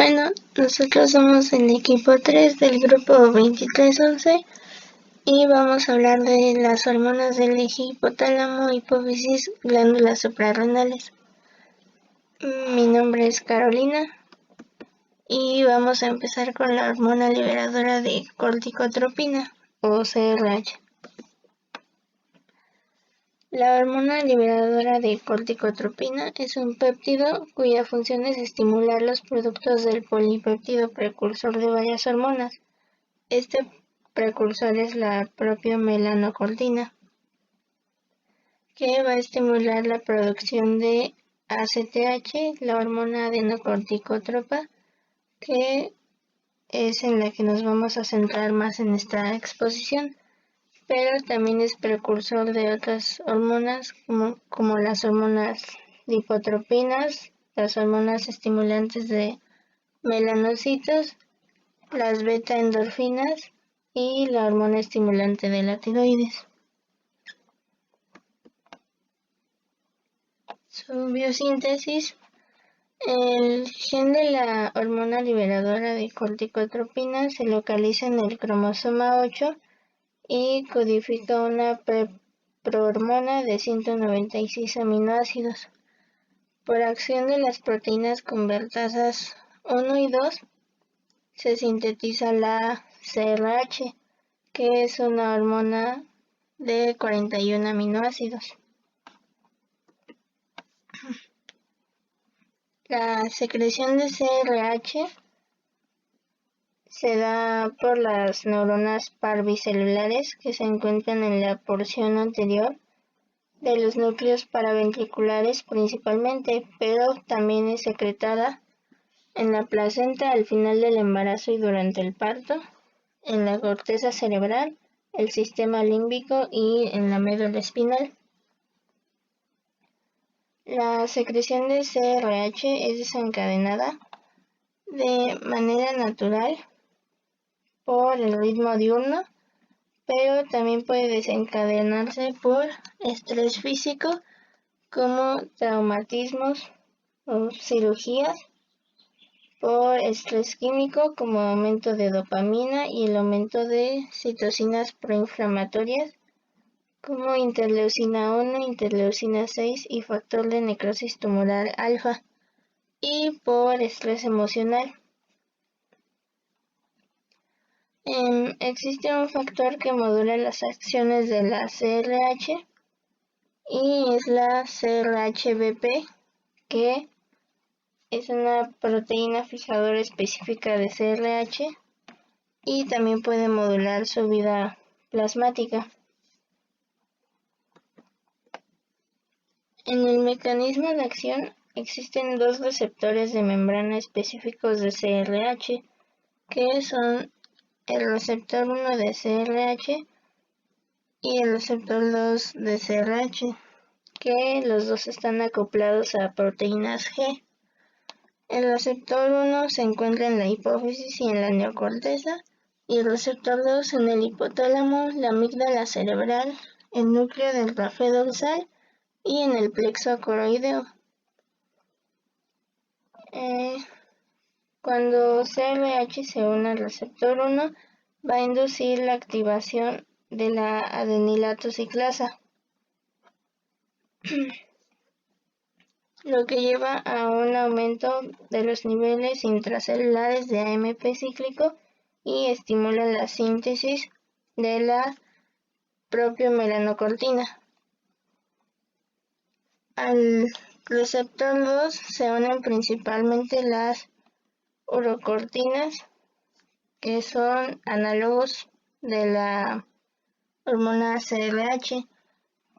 Bueno, nosotros somos el equipo 3 del grupo 2311 y vamos a hablar de las hormonas del eje hipotálamo, hipófisis, glándulas suprarrenales. Mi nombre es Carolina y vamos a empezar con la hormona liberadora de corticotropina o CRH. La hormona liberadora de corticotropina es un péptido cuya función es estimular los productos del polipéptido precursor de varias hormonas. Este precursor es la propia melanocortina, que va a estimular la producción de ACTH, la hormona adenocorticótropa, que es en la que nos vamos a centrar más en esta exposición. Pero también es precursor de otras hormonas como las hormonas lipotropinas, las hormonas estimulantes de melanocitos, las beta-endorfinas y la hormona estimulante de la tiroides. Su biosíntesis: el gen de la hormona liberadora de corticotropina se localiza en el cromosoma 8 y codifica una prohormona de 196 aminoácidos. Por acción de las proteínas convertasas 1 y 2, se sintetiza la CRH, que es una hormona de 41 aminoácidos. La secreción de CRH se da por las neuronas parvicelulares que se encuentran en la porción anterior de los núcleos paraventriculares principalmente, pero también es secretada en la placenta al final del embarazo y durante el parto, en la corteza cerebral, el sistema límbico y en la médula espinal. La secreción de CRH es desencadenada de manera natural por el ritmo diurno, pero también puede desencadenarse por estrés físico como traumatismos o cirugías, por estrés químico como aumento de dopamina y el aumento de citocinas proinflamatorias como interleucina 1, interleucina 6 y factor de necrosis tumoral alfa, y por estrés emocional. Existe un factor que modula las acciones de la CRH y es la CRH-BP, que es una proteína fijadora específica de CRH y también puede modular su vida plasmática. En el mecanismo de acción existen dos receptores de membrana específicos de CRH, que son el receptor 1 de CRH y el receptor 2 de CRH, que los dos están acoplados a proteínas G. El receptor 1 se encuentra en la hipófisis y en la neocorteza, y el receptor 2 en el hipotálamo, la amígdala cerebral, el núcleo del café dorsal y en el plexo coroideo. Cuando CRH se une al receptor 1, va a inducir la activación de la adenilato ciclasa, lo que lleva a un aumento de los niveles intracelulares de AMP cíclico y estimula la síntesis de la propia melanocortina. Al receptor 2 se unen principalmente las urocortinas, que son análogos de la hormona CRH,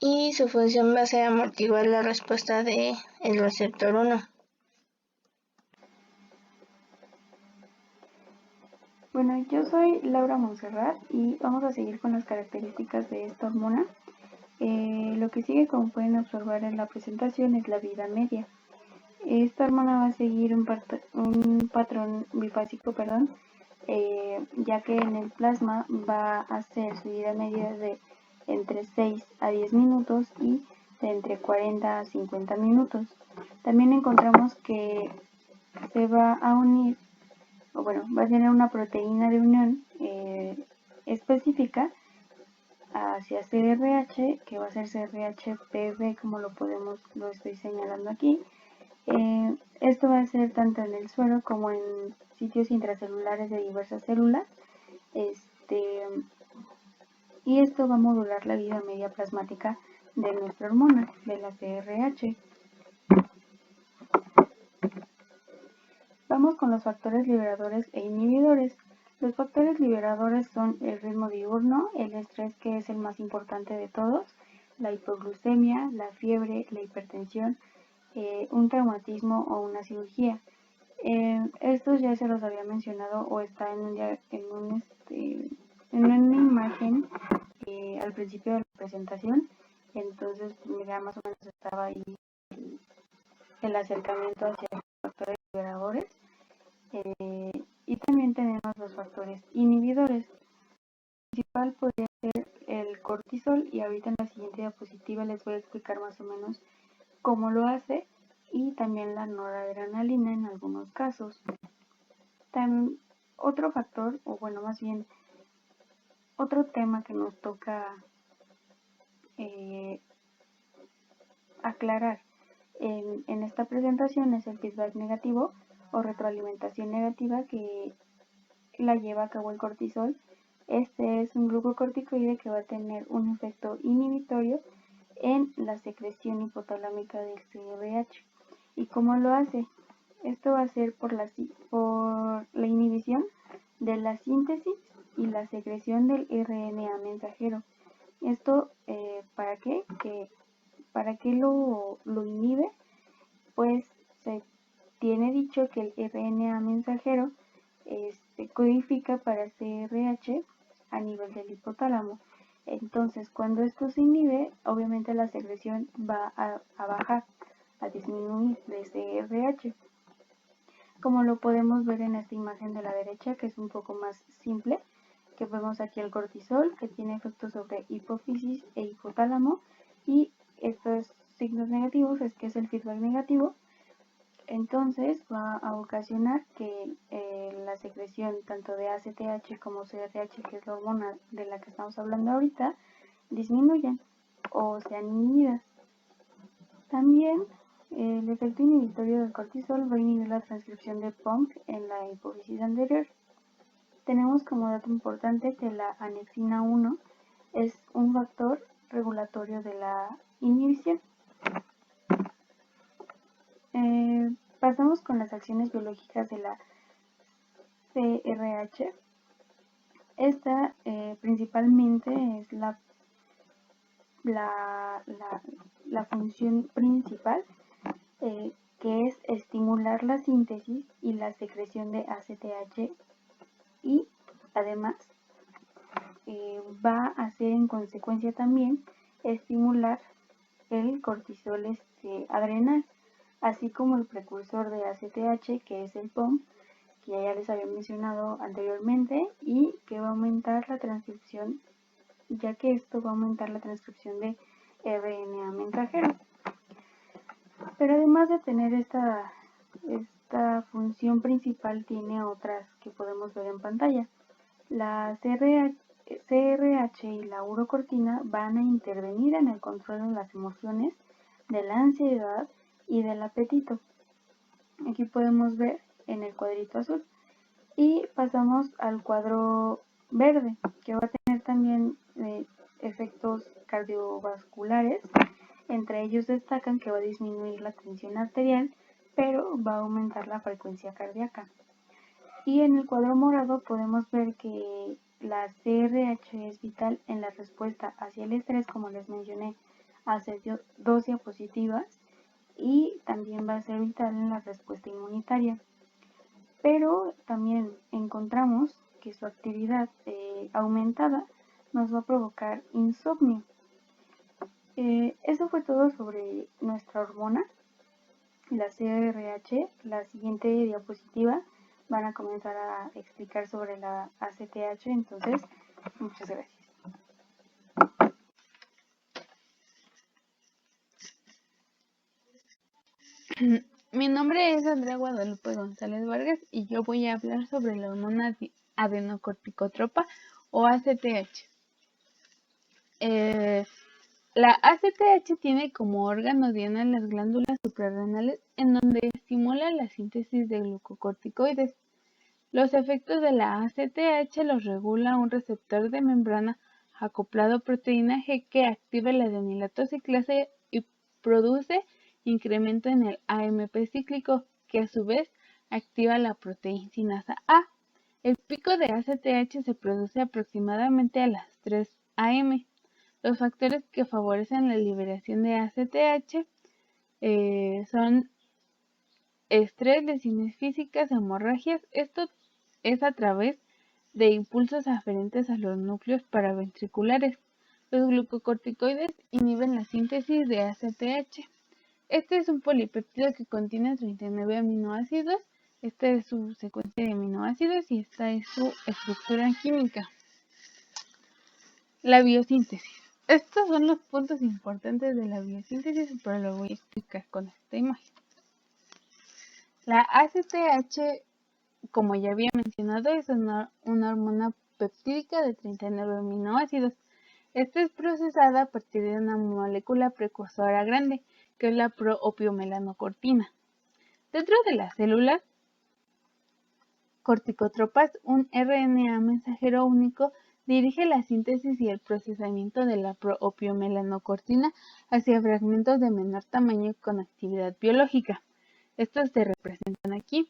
y su función va a ser amortiguar la respuesta del receptor 1. Bueno, yo soy Laura Montserrat y vamos a seguir con las características de esta hormona. Lo que sigue, como pueden observar en la presentación, es la vida media. Esta hormona va a seguir un patrón bifásico, ya que en el plasma va a hacer su vida media de entre 6 a 10 minutos y de entre 40 a 50 minutos. También encontramos que se va a unir o bueno, va a tener una proteína de unión específica hacia CRH, que va a ser CRH-PB, como lo estoy señalando aquí. Esto va a ser tanto en el suero como en sitios intracelulares de diversas células. Y esto va a modular la vida media plasmática de nuestra hormona, de la CRH. Vamos con los factores liberadores e inhibidores. Los factores liberadores son el ritmo diurno, el estrés, que es el más importante de todos, la hipoglucemia, la fiebre, la hipertensión, un traumatismo o una cirugía. Estos ya se los había mencionado o está en una imagen al principio de la presentación. Entonces ya más o menos estaba ahí el acercamiento hacia los factores liberadores. Y también tenemos los factores inhibidores. El principal podría ser el cortisol, y ahorita en la siguiente diapositiva les voy a explicar más o menos cómo lo hace, y también la noradrenalina en algunos casos. Otro factor, o bueno, más bien otro tema que nos toca aclarar en esta presentación es el feedback negativo o retroalimentación negativa que la lleva a cabo el cortisol. Este es un glucocorticoide que va a tener un efecto inhibitorio en la secreción hipotalámica del CRH. ¿Y cómo lo hace? Esto va a ser por la inhibición de la síntesis y la secreción del RNA mensajero. ¿Esto para qué? ¿Para qué lo inhibe? Pues se tiene dicho que el RNA mensajero codifica para CRH a nivel del hipotálamo. Entonces, cuando esto se inhibe, obviamente la secreción va a bajar, a disminuir de CRH. Como lo podemos ver en esta imagen de la derecha, que es un poco más simple, que vemos aquí el cortisol, que tiene efectos sobre hipófisis e hipotálamo, y estos signos negativos es que es el feedback negativo. Entonces va a ocasionar que la secreción tanto de ACTH como CRH, que es la hormona de la que estamos hablando ahorita, disminuyan o sean inhibidas. También el efecto inhibitorio del cortisol va a inhibir la transcripción de POMC en la hipófisis anterior. Tenemos como dato importante que la anexina 1 es un factor regulatorio de la inhibición. Pasamos con las acciones biológicas de la CRH. Esta principalmente es la función principal, que es estimular la síntesis y la secreción de ACTH, y además va a hacer en consecuencia también estimular el cortisol adrenal, así como el precursor de ACTH, que es el POM, que ya les había mencionado anteriormente, y que va a aumentar la transcripción, ya que esto va a aumentar la transcripción de RNA mensajero. Pero además de tener esta función principal, tiene otras que podemos ver en pantalla. La CRH y la urocortina van a intervenir en el control de las emociones, de la ansiedad y del apetito. Aquí podemos ver en el cuadrito azul. Y pasamos al cuadro verde, que va a tener también efectos cardiovasculares. Entre ellos destacan que va a disminuir la tensión arterial, pero va a aumentar la frecuencia cardíaca. Y en el cuadro morado podemos ver que la CRH es vital en la respuesta hacia el estrés, como les mencioné hace 2 diapositivas, y también va a ser vital en la respuesta inmunitaria. Pero también encontramos que su actividad aumentada nos va a provocar insomnio. Eso fue todo sobre nuestra hormona, la CRH. La siguiente diapositiva van a comenzar a explicar sobre la ACTH, entonces muchas gracias. Mi nombre es Andrea Guadalupe González Vargas y yo voy a hablar sobre la hormona adenocorticotropa o ACTH. La ACTH tiene como órgano diana las glándulas suprarrenales en donde estimula la síntesis de glucocorticoides. Los efectos de la ACTH los regula un receptor de membrana acoplado a proteína G que activa la adenilatosiclasa y produce incremento en el AMP cíclico, que a su vez activa la proteincinasa A. El pico de ACTH se produce aproximadamente a las 3 am. Los factores que favorecen la liberación de ACTH son estrés, lesiones físicas, hemorragias. Esto es a través de impulsos aferentes a los núcleos paraventriculares. Los glucocorticoides inhiben la síntesis de ACTH. Este es un polipéptido que contiene 39 aminoácidos. Esta es su secuencia de aminoácidos y esta es su estructura química. La biosíntesis. Estos son los puntos importantes de la biosíntesis, pero lo voy a explicar con esta imagen. La ACTH, como ya había mencionado, es una hormona peptídica de 39 aminoácidos. Esta es procesada a partir de una molécula precursora grande, que es la proopiomelanocortina. Dentro de las células corticotropas, un RNA mensajero único dirige la síntesis y el procesamiento de la proopiomelanocortina hacia fragmentos de menor tamaño con actividad biológica. Estos se representan aquí.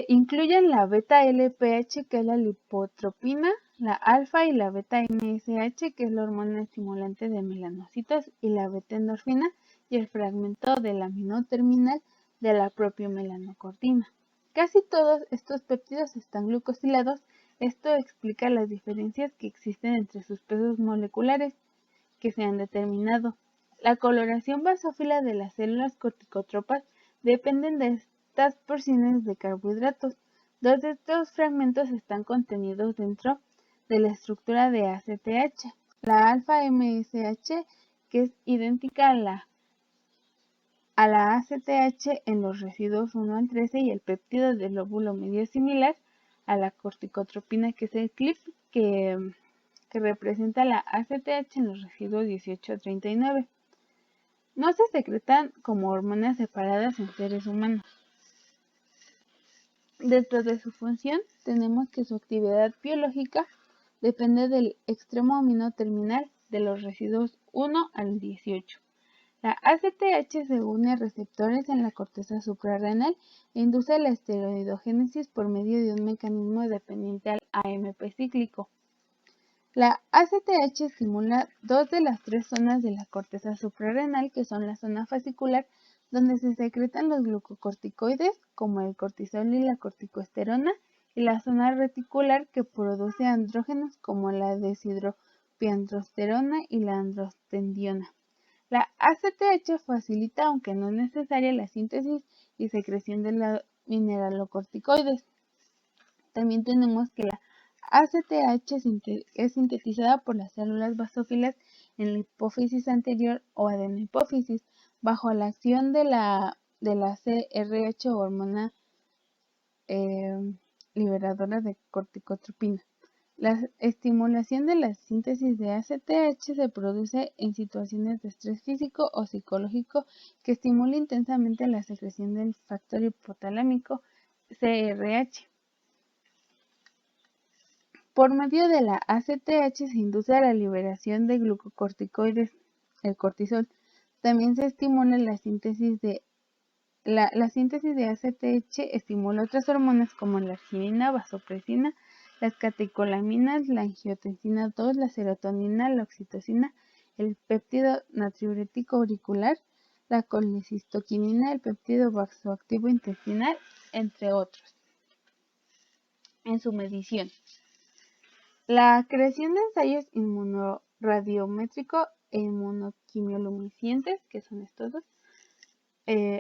Incluyen la beta-LPH, que es la lipotropina, la alfa y la beta-MSH, que es la hormona estimulante de melanocitos, y la beta-endorfina y el fragmento del amino terminal de la propia melanocortina. Casi todos estos péptidos están glucosilados. Esto explica las diferencias que existen entre sus pesos moleculares que se han determinado. La coloración basófila de las células corticotropas dependen de estas porciones de carbohidratos. Dos de estos fragmentos están contenidos dentro de la estructura de ACTH. La alfa-MSH, que es idéntica a la ACTH en los residuos 1 al 13, y el péptido del lóbulo medio similar a la corticotropina, que es el CLIP, que representa la ACTH en los residuos 18 a 39. No se secretan como hormonas separadas en seres humanos. Dentro de su función, tenemos que su actividad biológica depende del extremo amino terminal de los residuos 1 al 18. La ACTH se une a receptores en la corteza suprarrenal e induce la esteroidogénesis por medio de un mecanismo dependiente al AMP cíclico. La ACTH estimula dos de las tres zonas de la corteza suprarrenal, que son la zona fascicular, donde se secretan los glucocorticoides, como el cortisol y la corticosterona, y la zona reticular, que produce andrógenos como la deshidropiandrosterona y la androstendiona. La ACTH facilita, aunque no es necesaria, la síntesis y secreción de los mineralocorticoides. También tenemos que la ACTH es sintetizada por las células basófilas en la hipófisis anterior o adenohipófisis, bajo la acción de la CRH o hormona liberadora de corticotropina. La estimulación de la síntesis de ACTH se produce en situaciones de estrés físico o psicológico que estimula intensamente la secreción del factor hipotalámico CRH. Por medio de la ACTH se induce a la liberación de glucocorticoides, el cortisol. También se estimula la síntesis de ACTH estimula otras hormonas como la arginina, vasopresina, las catecolaminas, la angiotensina 2, la serotonina, la oxitocina, el péptido natriurético auricular, la colecistoquinina, el péptido vasoactivo intestinal, entre otros. En su medición, la creación de ensayos inmunorradiométrico e inmunoquimioluminiscentes, que son estos dos,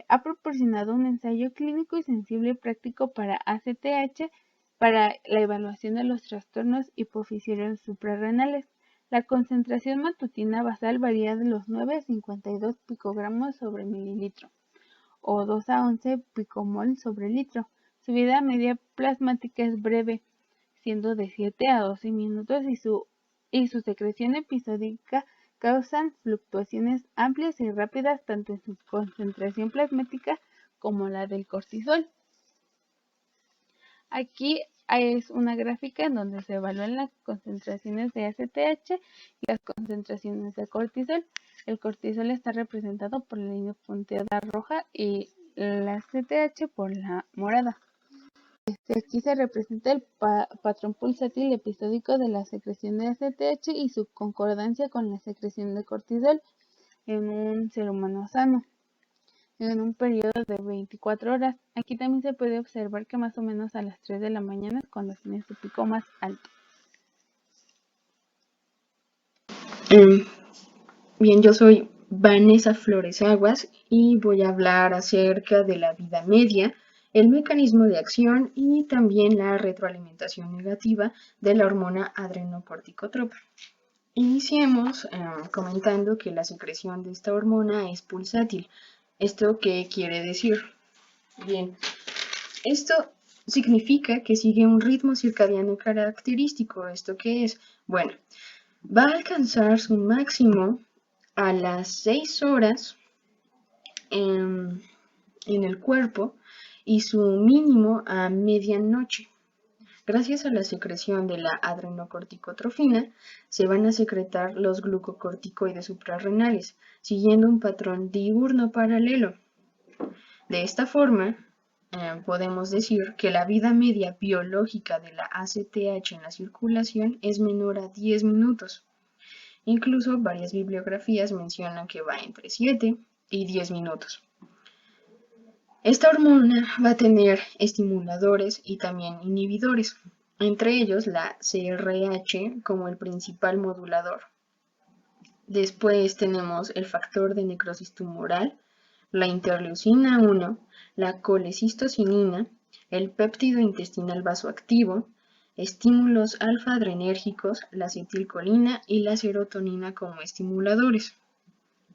ha proporcionado un ensayo clínico y sensible y práctico para ACTH para la evaluación de los trastornos hipofisarios suprarrenales. La concentración matutina basal varía de los 9 a 52 picogramos sobre mililitro. o 2 a 11 picomol sobre litro. Su vida media plasmática es breve, siendo de 7 a 12 minutos y su secreción episódica causan fluctuaciones amplias y rápidas tanto en su concentración plasmática como la del cortisol. Aquí es una gráfica en donde se evalúan las concentraciones de ACTH y las concentraciones de cortisol. El cortisol está representado por la línea punteada roja y la ACTH por la morada. Aquí se representa el patrón pulsátil episódico de la secreción de ACTH y su concordancia con la secreción de cortisol en un ser humano sano en un periodo de 24 horas. Aquí también se puede observar que más o menos a las 3 de la mañana es cuando tiene su pico más alto. Bien, yo soy Vanessa Flores Aguas y voy a hablar acerca de la vida media, el mecanismo de acción y también la retroalimentación negativa de la hormona adrenocorticotropa. Iniciemos comentando que la secreción de esta hormona es pulsátil. ¿Esto qué quiere decir? Bien, esto significa que sigue un ritmo circadiano característico. ¿Esto qué es? Bueno, va a alcanzar su máximo a las 6 horas en el cuerpo y su mínimo a medianoche. Gracias a la secreción de la adrenocorticotrofina, se van a secretar los glucocorticoides suprarrenales, siguiendo un patrón diurno paralelo. De esta forma, podemos decir que la vida media biológica de la ACTH en la circulación es menor a 10 minutos. Incluso varias bibliografías mencionan que va entre 7 y 10 minutos. Esta hormona va a tener estimuladores y también inhibidores, entre ellos la CRH como el principal modulador. Después tenemos el factor de necrosis tumoral, la interleucina 1, la colecistocinina, el péptido intestinal vasoactivo, estímulos alfa-adrenérgicos, la acetilcolina y la serotonina como estimuladores.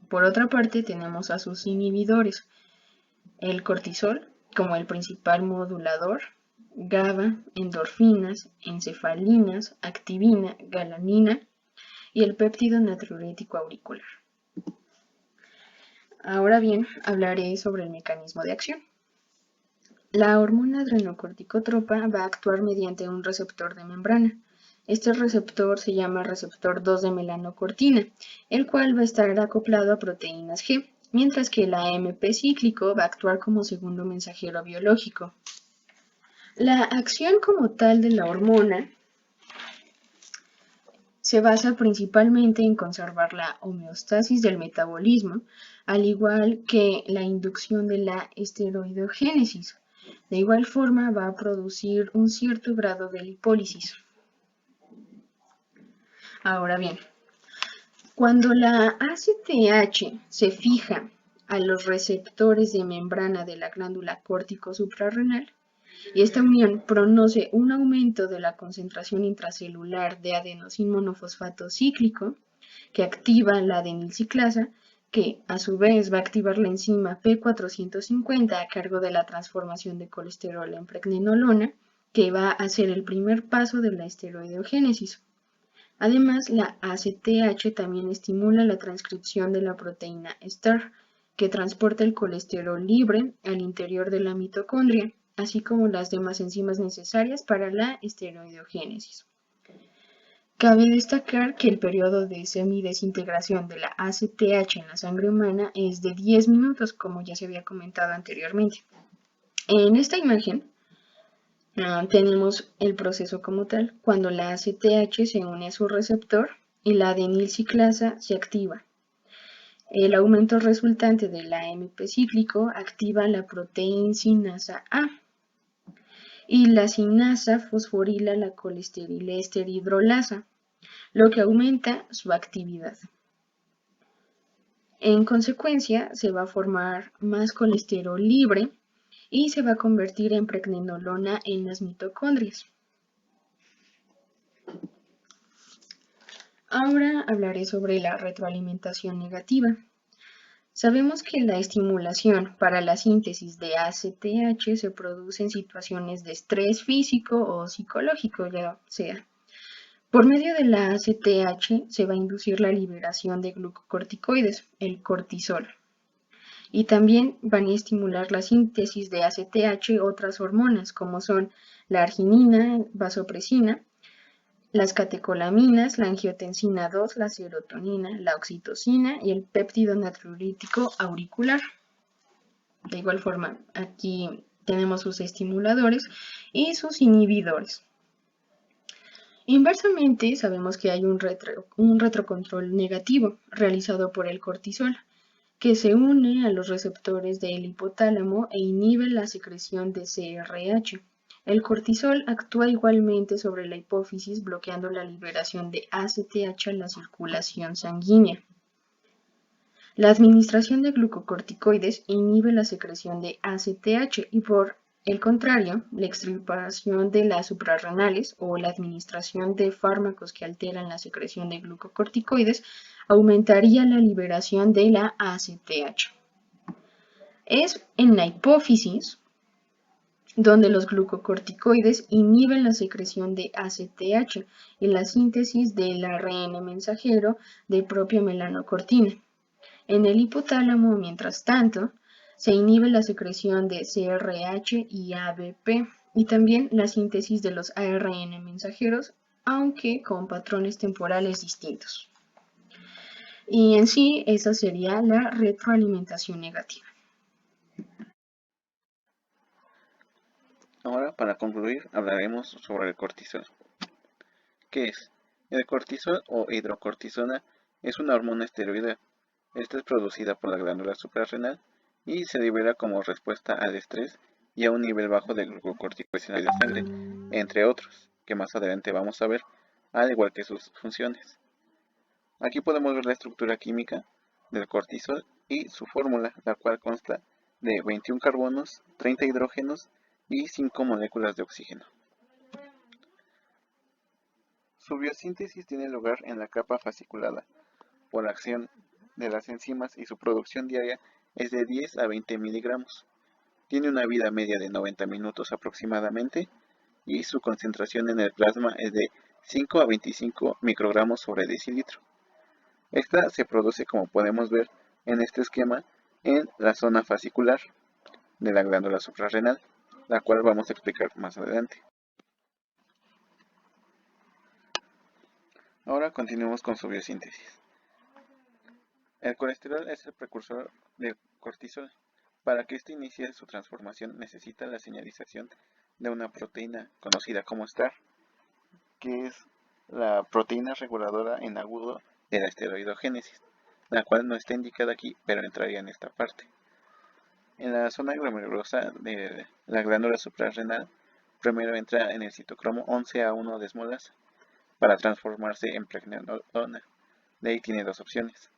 Por otra parte, tenemos a sus inhibidores, el cortisol como el principal modulador, GABA, endorfinas, encefalinas, activina, galanina y el péptido natriurético auricular. Ahora bien, hablaré sobre el mecanismo de acción. La hormona adrenocorticotropa va a actuar mediante un receptor de membrana. Este receptor se llama receptor 2 de melanocortina, el cual va a estar acoplado a proteínas G, mientras que el AMP cíclico va a actuar como segundo mensajero biológico. La acción como tal de la hormona se basa principalmente en conservar la homeostasis del metabolismo, al igual que la inducción de la esteroidogénesis. De igual forma, va a producir un cierto grado de lipólisis. Ahora bien, cuando la ACTH se fija a los receptores de membrana de la glándula córtico suprarrenal, y esta unión produce un aumento de la concentración intracelular de adenosín monofosfato cíclico, que activa la adenilciclasa, que a su vez va a activar la enzima P450 a cargo de la transformación de colesterol en pregnenolona, que va a ser el primer paso de la esteroidogénesis. Además, la ACTH también estimula la transcripción de la proteína STAR, que transporta el colesterol libre al interior de la mitocondria, así como las demás enzimas necesarias para la esteroidogénesis. Cabe destacar que el periodo de semidesintegración de la ACTH en la sangre humana es de 10 minutos, como ya se había comentado anteriormente. En esta imagen tenemos el proceso como tal, cuando la ACTH se une a su receptor y la adenilciclasa se activa. El aumento resultante del AMP cíclico activa la proteincinasa A, y la cinasa fosforila la colesterol hidrolasa, lo que aumenta su actividad. En consecuencia, se va a formar más colesterol libre y se va a convertir en pregnenolona en las mitocondrias. Ahora hablaré sobre la retroalimentación negativa. Sabemos que la estimulación para la síntesis de ACTH se produce en situaciones de estrés físico o psicológico, ya sea. Por medio de la ACTH se va a inducir la liberación de glucocorticoides, el cortisol. Y también van a estimular la síntesis de ACTH otras hormonas, como son la arginina, vasopresina, las catecolaminas, la angiotensina 2, la serotonina, la oxitocina y el péptido natriurético auricular. De igual forma, aquí tenemos sus estimuladores y sus inhibidores. Inversamente, sabemos que hay un retrocontrol negativo realizado por el cortisol, que se une a los receptores del hipotálamo e inhibe la secreción de CRH. El cortisol actúa igualmente sobre la hipófisis, bloqueando la liberación de ACTH en la circulación sanguínea. La administración de glucocorticoides inhibe la secreción de ACTH y por el contrario, la extirpación de las suprarrenales o la administración de fármacos que alteran la secreción de glucocorticoides aumentaría la liberación de la ACTH. Es en la hipófisis donde los glucocorticoides inhiben la secreción de ACTH y la síntesis del ARN mensajero de propia melanocortina. En el hipotálamo, mientras tanto, se inhibe la secreción de CRH y ABP y también la síntesis de los ARN mensajeros, aunque con patrones temporales distintos. Y en sí, esa sería la retroalimentación negativa. Ahora, para concluir, hablaremos sobre el cortisol. ¿Qué es? El cortisol o hidrocortisona es una hormona esteroidal. Esta es producida por la glándula suprarrenal y se libera como respuesta al estrés y a un nivel bajo de glucocorticoides en la sangre, entre otros, que más adelante vamos a ver, al igual que sus funciones. Aquí podemos ver la estructura química del cortisol y su fórmula, la cual consta de 21 carbonos, 30 hidrógenos y 5 moléculas de oxígeno. Su biosíntesis tiene lugar en la capa fasciculada por acción de las enzimas y su producción diaria es de 10 a 20 miligramos. Tiene una vida media de 90 minutos aproximadamente y su concentración en el plasma es de 5 a 25 microgramos sobre decilitro. Esta se produce, como podemos ver en este esquema, en la zona fascicular de la glándula suprarrenal, la cual vamos a explicar más adelante. Ahora continuemos con su biosíntesis. El colesterol es el precursor del cortisol. Para que éste inicie su transformación necesita la señalización de una proteína conocida como STAR, que es la proteína reguladora en agudo de la esteroidogénesis, la cual no está indicada aquí, pero entraría en esta parte. En la zona glomerulosa de la glándula suprarrenal, primero entra en el citocromo 11A1 desmolasa para transformarse en pregnenolona. De ahí tiene dos opciones: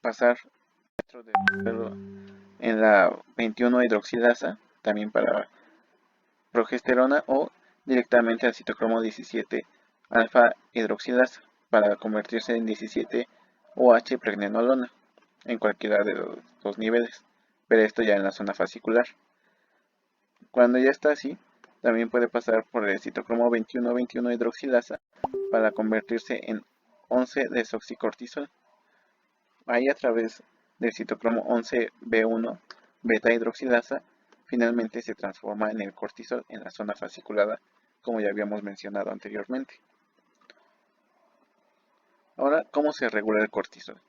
pasar dentro del suelo en la 21 hidroxilasa, también para progesterona, o directamente al citocromo 17 alfa hidroxilasa para convertirse en 17 OH pregnenolona en cualquiera de los dos niveles, pero esto ya en la zona fascicular. Cuando ya está así, también puede pasar por el citocromo 21 hidroxilasa para convertirse en 11 desoxicortisol. Ahí, a través del citocromo 11B1 beta hidroxilasa, finalmente se transforma en el cortisol en la zona fasciculada, como ya habíamos mencionado anteriormente. Ahora, ¿cómo se regula el cortisol?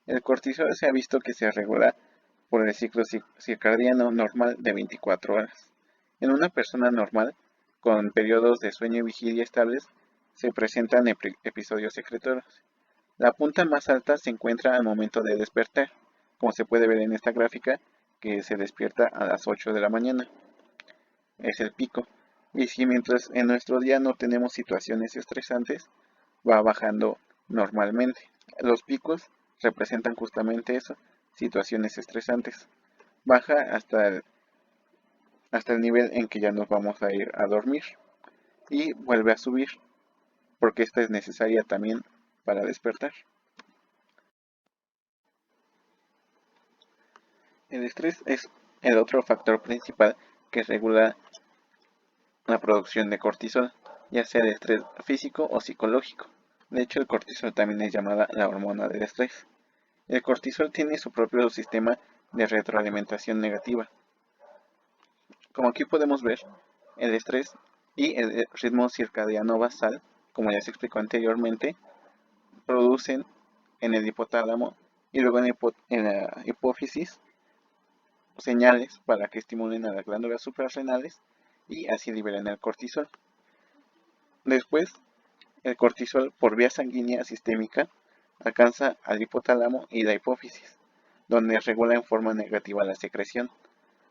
El cortisol se ha visto que se regula por el ciclo circadiano normal de 24 horas. En una persona normal, con periodos de sueño y vigilia estables, se presentan episodios secretorios. La punta más alta se encuentra al momento de despertar, como se puede ver en esta gráfica, que se despierta a las 8 de la mañana. Es el pico. Y si mientras en nuestro día no tenemos situaciones estresantes, va bajando normalmente. Los picos representan justamente eso, situaciones estresantes. Baja hasta el nivel en que ya nos vamos a ir a dormir. Y vuelve a subir, porque esta es necesaria también para despertar. El estrés es el otro factor principal que regula la producción de cortisol, ya sea el estrés físico o psicológico. De hecho, el cortisol también es llamada la hormona del estrés. El cortisol tiene su propio sistema de retroalimentación negativa. Como aquí podemos ver, el estrés y el ritmo circadiano basal, como ya se explicó anteriormente, producen en el hipotálamo y luego en la hipófisis señales para que estimulen a las glándulas suprarrenales y así liberen el cortisol. Después, el cortisol por vía sanguínea sistémica alcanza al hipotálamo y la hipófisis, donde regula en forma negativa la secreción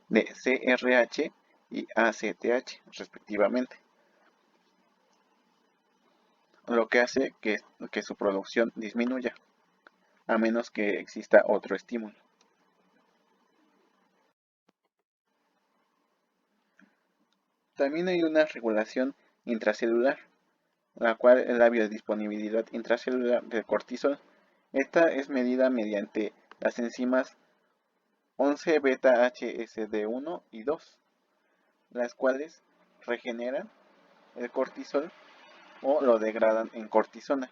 de CRH y ACTH respectivamente, lo que hace que su producción disminuya, a menos que exista otro estímulo. También hay una regulación intracelular, la cual es la biodisponibilidad intracelular del cortisol. Esta es medida mediante las enzimas 11-beta-HSD1 y 2, las cuales regeneran el cortisol o lo degradan en cortisona,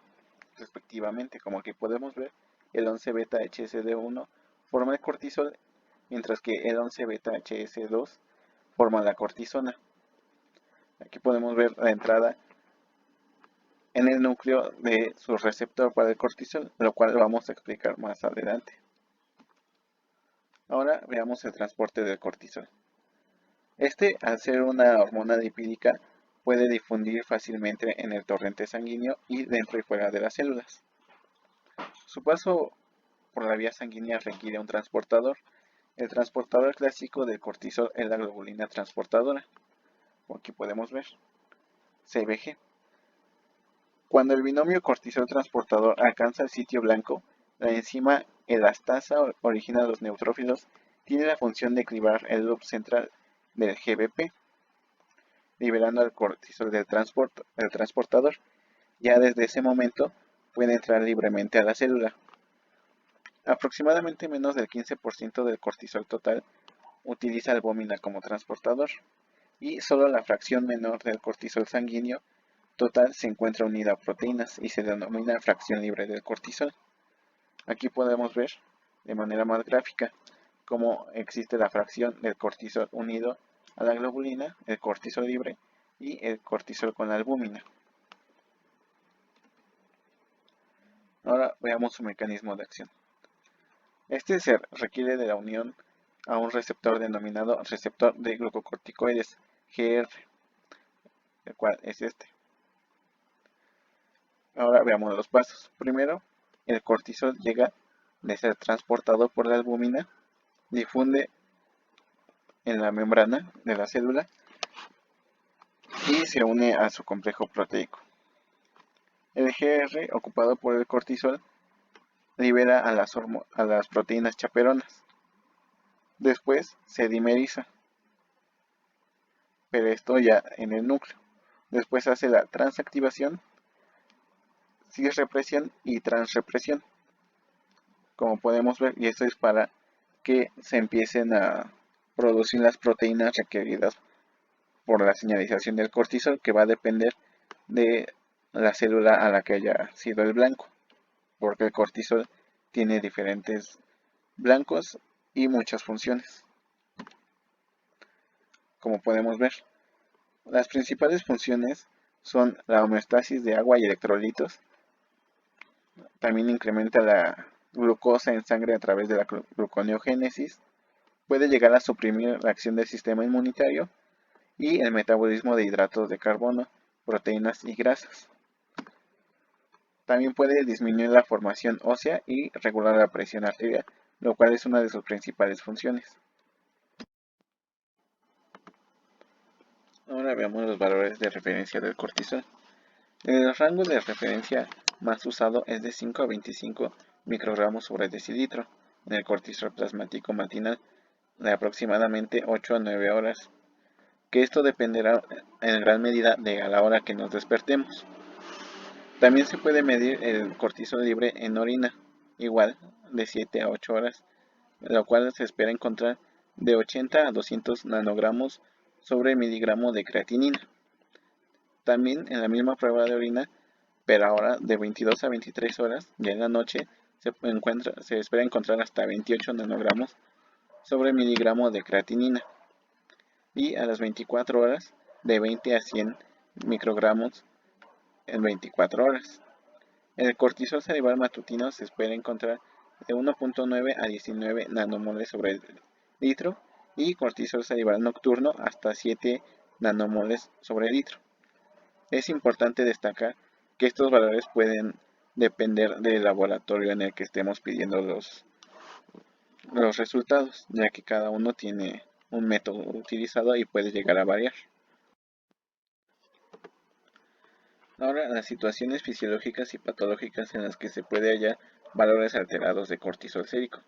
respectivamente. Como aquí podemos ver, el 11-beta-HSD1 forma el cortisol, mientras que el 11-beta-HS2 forma la cortisona. Aquí podemos ver la entrada en el núcleo de su receptor para el cortisol, lo cual lo vamos a explicar más adelante. Ahora veamos el transporte del cortisol. Este, al ser una hormona lipídica, puede difundir fácilmente en el torrente sanguíneo y dentro y fuera de las células. Su paso por la vía sanguínea requiere un transportador. El transportador clásico del cortisol es la globulina transportadora, como aquí podemos ver, CBG. Cuando el binomio cortisol transportador alcanza el sitio blanco, la enzima elastasa origina los neutrófilos, tiene la función de clivar el loop central del GBP, liberando al cortisol del transportador. Ya desde ese momento puede entrar libremente a la célula. Aproximadamente menos del 15% del cortisol total utiliza albúmina como transportador, y solo la fracción menor del cortisol sanguíneo total se encuentra unida a proteínas y se denomina fracción libre del cortisol. Aquí podemos ver de manera más gráfica cómo existe la fracción del cortisol unido a la globulina, el cortisol libre y el cortisol con la albúmina. Ahora veamos su mecanismo de acción. Este se requiere de la unión a un receptor denominado receptor de glucocorticoides, GR, el cual es este. Ahora veamos los pasos. Primero, el cortisol llega de ser transportado por la albúmina, difunde en la membrana de la célula y se une a su complejo proteico. El GR, ocupado por el cortisol, libera a las proteínas chaperonas. Después se dimeriza, pero esto ya en el núcleo. Después hace la transactivación, cisrepresión y transrepresión, como podemos ver, y esto es para que se empiecen a producir las proteínas requeridas por la señalización del cortisol, que va a depender de la célula a la que haya sido el blanco, porque el cortisol tiene diferentes blancos y muchas funciones. Como podemos ver, las principales funciones son la homeostasis de agua y electrolitos. También incrementa la glucosa en sangre a través de la gluconeogénesis. Puede llegar a suprimir la acción del sistema inmunitario y el metabolismo de hidratos de carbono, proteínas y grasas. También puede disminuir la formación ósea y regular la presión arterial, lo cual es una de sus principales funciones. Ahora veamos los valores de referencia del cortisol. El rango de referencia más usado es de 5 a 25 microgramos sobre decilitro en el cortisol plasmático matinal de aproximadamente 8 a 9 horas, que esto dependerá en gran medida de a la hora que nos despertemos. También se puede medir el cortisol libre en orina, igual de 7 a 8 horas lo cual se espera encontrar de 80 a 200 nanogramos sobre miligramo de creatinina. También en la misma prueba de orina, pero ahora de 22 a 23 horas, ya en la noche, se espera encontrar hasta 28 nanogramos sobre miligramo de creatinina. Y a las 24 horas, de 20 a 100 microgramos en 24 horas. El cortisol salival matutino se espera encontrar de 1.9 a 19 nanomoles sobre litro y cortisol salival nocturno hasta 7 nanomoles sobre litro. Es importante destacar que estos valores pueden depender del laboratorio en el que estemos pidiendo los resultados, ya que cada uno tiene un método utilizado y puede llegar a variar. Ahora, las situaciones fisiológicas y patológicas en las que se puede hallar valores alterados de cortisol sérico.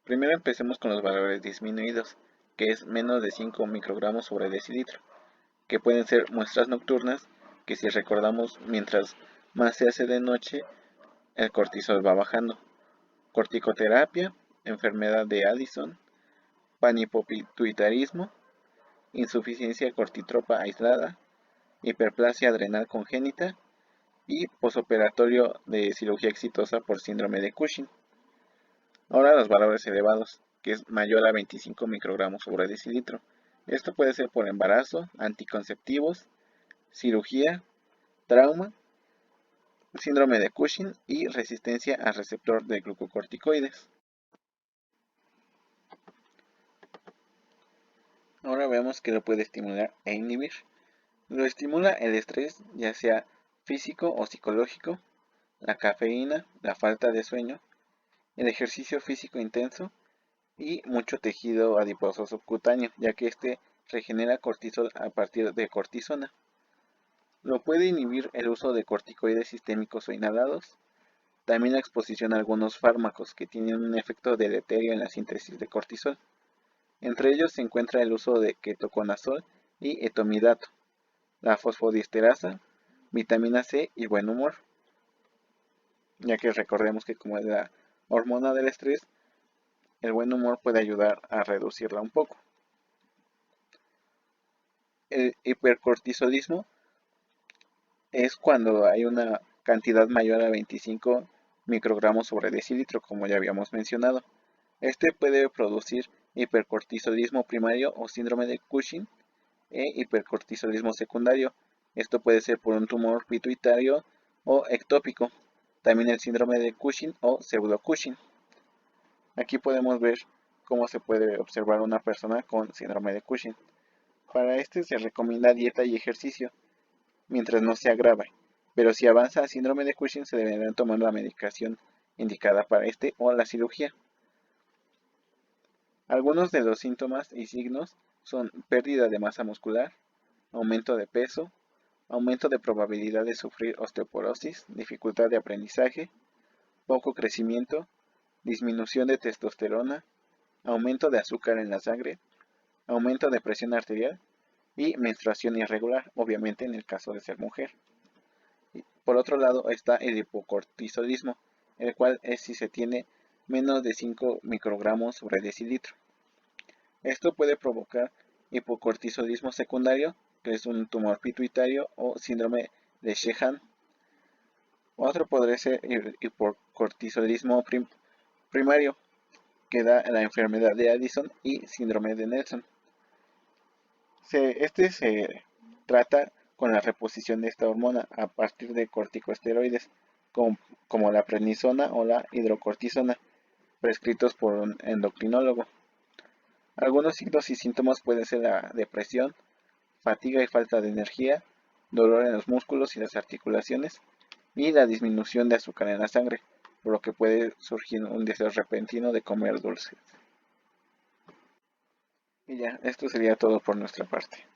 Primero empecemos con los valores disminuidos, que es menos de 5 microgramos sobre decilitro, que pueden ser muestras nocturnas, que si recordamos mientras más se hace de noche, el cortisol va bajando. Corticoterapia, enfermedad de Addison, panhipopituitarismo, insuficiencia cortitropa aislada, hiperplasia adrenal congénita y posoperatorio de cirugía exitosa por síndrome de Cushing. Ahora los valores elevados, que es mayor a 25 microgramos sobre decilitro. Esto puede ser por embarazo, anticonceptivos, cirugía, trauma, síndrome de Cushing y resistencia al receptor de glucocorticoides. Ahora veamos que lo puede estimular e inhibir. Lo estimula el estrés, ya sea físico o psicológico, la cafeína, la falta de sueño, el ejercicio físico intenso y mucho tejido adiposo subcutáneo, ya que este regenera cortisol a partir de cortisona. Lo puede inhibir el uso de corticoides sistémicos o inhalados, también la exposición a algunos fármacos que tienen un efecto deleterio en la síntesis de cortisol. Entre ellos se encuentra el uso de ketoconazol y etomidato, la fosfodiesterasa, vitamina C y buen humor, ya que recordemos que como es la hormona del estrés, el buen humor puede ayudar a reducirla un poco. El hipercortisolismo es cuando hay una cantidad mayor a 25 microgramos sobre decilitro, como ya habíamos mencionado. Este puede producir hipercortisolismo primario o síndrome de Cushing e hipercortisolismo secundario. Esto puede ser por un tumor pituitario o ectópico. También el síndrome de Cushing o pseudo-Cushing. Aquí podemos ver cómo se puede observar una persona con síndrome de Cushing. Para este se recomienda dieta y ejercicio, mientras no se agrave, pero si avanza a síndrome de Cushing se deberá tomar la medicación indicada para este o la cirugía. Algunos de los síntomas y signos son pérdida de masa muscular, aumento de peso, aumento de probabilidad de sufrir osteoporosis, dificultad de aprendizaje, poco crecimiento, disminución de testosterona, aumento de azúcar en la sangre, aumento de presión arterial y menstruación irregular, obviamente en el caso de ser mujer. Por otro lado está el hipocortisolismo, el cual es si se tiene menos de 5 microgramos sobre decilitro. Esto puede provocar hipocortisolismo secundario, que es un tumor pituitario o síndrome de Sheehan. Otro podría ser el hipocortisolismo primario, que da la enfermedad de Addison y síndrome de Nelson. Este se trata con la reposición de esta hormona a partir de corticosteroides como la prednisona o la hidrocortisona, prescritos por un endocrinólogo. Algunos signos y síntomas pueden ser la depresión, fatiga y falta de energía, dolor en los músculos y las articulaciones y la disminución de azúcar en la sangre, por lo que puede surgir un deseo repentino de comer dulces. Y ya, esto sería todo por nuestra parte.